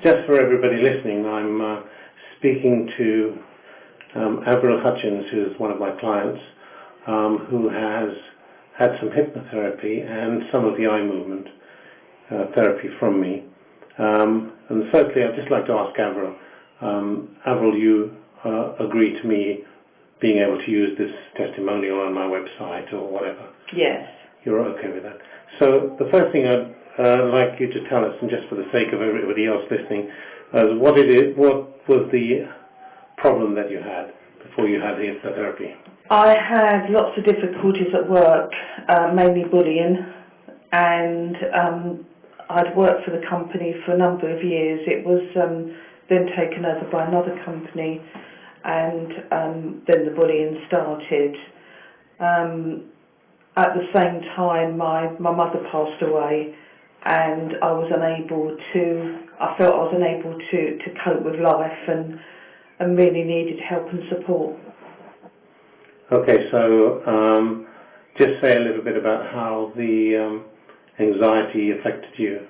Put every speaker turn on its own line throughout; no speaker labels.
just for everybody listening, I'm speaking to Avril Hutchins, who's one of my clients, who has had some hypnotherapy and some of the eye movement therapy from me. And firstly, I'd just like to ask Avril. Avril, you agree to me being able to use this testimonial on my website or whatever?
Yes.
You're okay with that. So the first thing I'd like you to tell us, and just for the sake of everybody else listening, what was the problem that you had before you had the hypnotherapy?
I had lots of difficulties at work, mainly bullying, and I'd worked for the company for a number of years. It was then taken over by another company, and then the bullying started. At the same time, my mother passed away, and I felt I was unable to cope with life and really needed help and support.
Okay, so just say a little bit about how the anxiety affected you.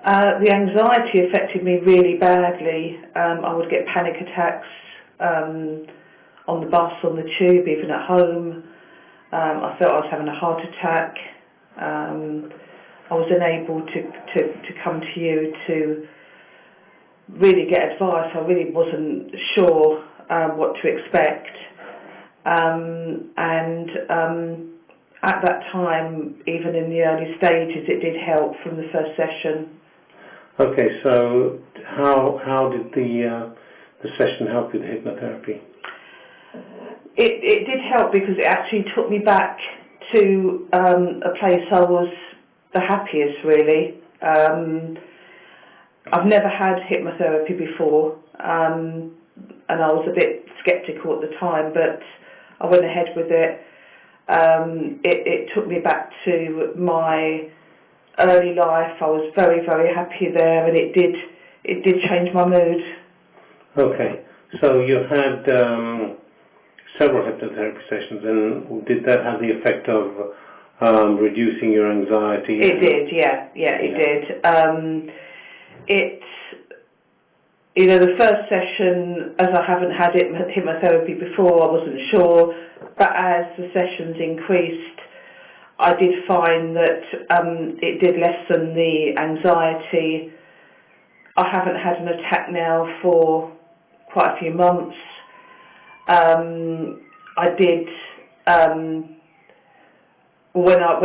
The anxiety affected me really badly. I would get panic attacks on the bus, on the tube, even at home. I felt I was having a heart attack. I was unable to come to you to really get advice. I really wasn't sure what to expect. At that time, even in the early stages, it did help from the first session.
Okay, so how did the session help with hypnotherapy?
It did help because it actually took me back to a place I was the happiest, really. I've never had hypnotherapy before, and I was a bit sceptical at the time, but I went ahead with it. It took me back to my early life. I was very, very happy there, and it did change my mood.
Okay, so you had several hypnotherapy sessions, and did that have the effect of reducing your anxiety?
It did, yeah, it did. The first session, as I haven't had hypnotherapy before, I wasn't sure, but as the sessions increased, I did find that it did lessen the anxiety. I haven't had an attack now for quite a few months. I did when I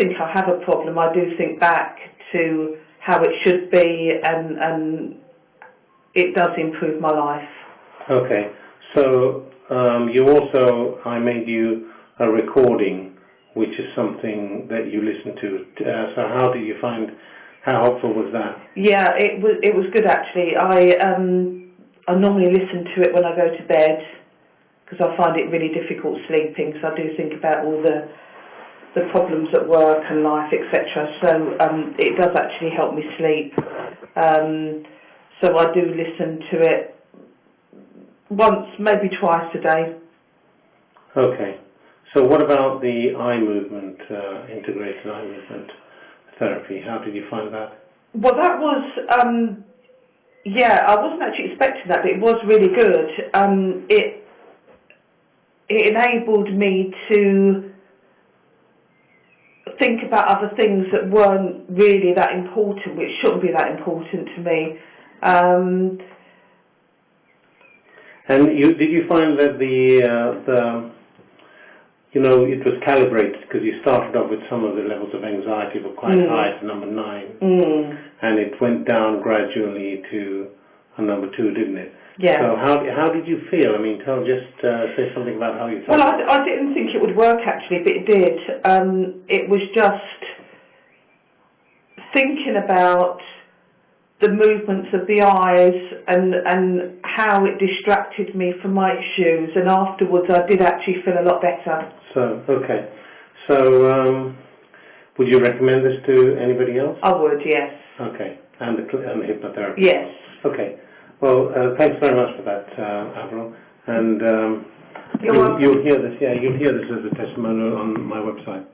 think I have a problem, I do think back to how it should be, and it does improve my life.
Okay, so I made you a recording, which is something that you listen to. So how did you find? How helpful was that? Yeah,
it was good actually. I normally listen to it when I go to bed because I find it really difficult sleeping. So I do think about all the problems at work and life, etc. So it does actually help me sleep. So I do listen to it once, maybe twice a day.
Okay. So what about the eye movement, integrated eye movement therapy? How did you find that?
Well, that was, I wasn't actually expecting that, but it was really good. It enabled me to think about other things that weren't really that important, which shouldn't be that important to me.
And did you find that it was calibrated, because you started off with some of the levels of anxiety were quite high to number 9, and it went down gradually to a number 2, didn't it?
Yeah.
So how did you feel? I mean, say something about how you felt.
Well, I didn't think it would work actually, but it did. It was just thinking about the movements of the eyes and how it distracted me from my issues, and afterwards I did actually feel a lot better.
So, okay. So, would you recommend this to anybody else?
I would, yes.
Okay. And the hypnotherapy?
Yes.
Okay. Well, thanks very much for that, Avril. And
you'll
hear this. Yeah, you'll hear this as a testimonial on my website.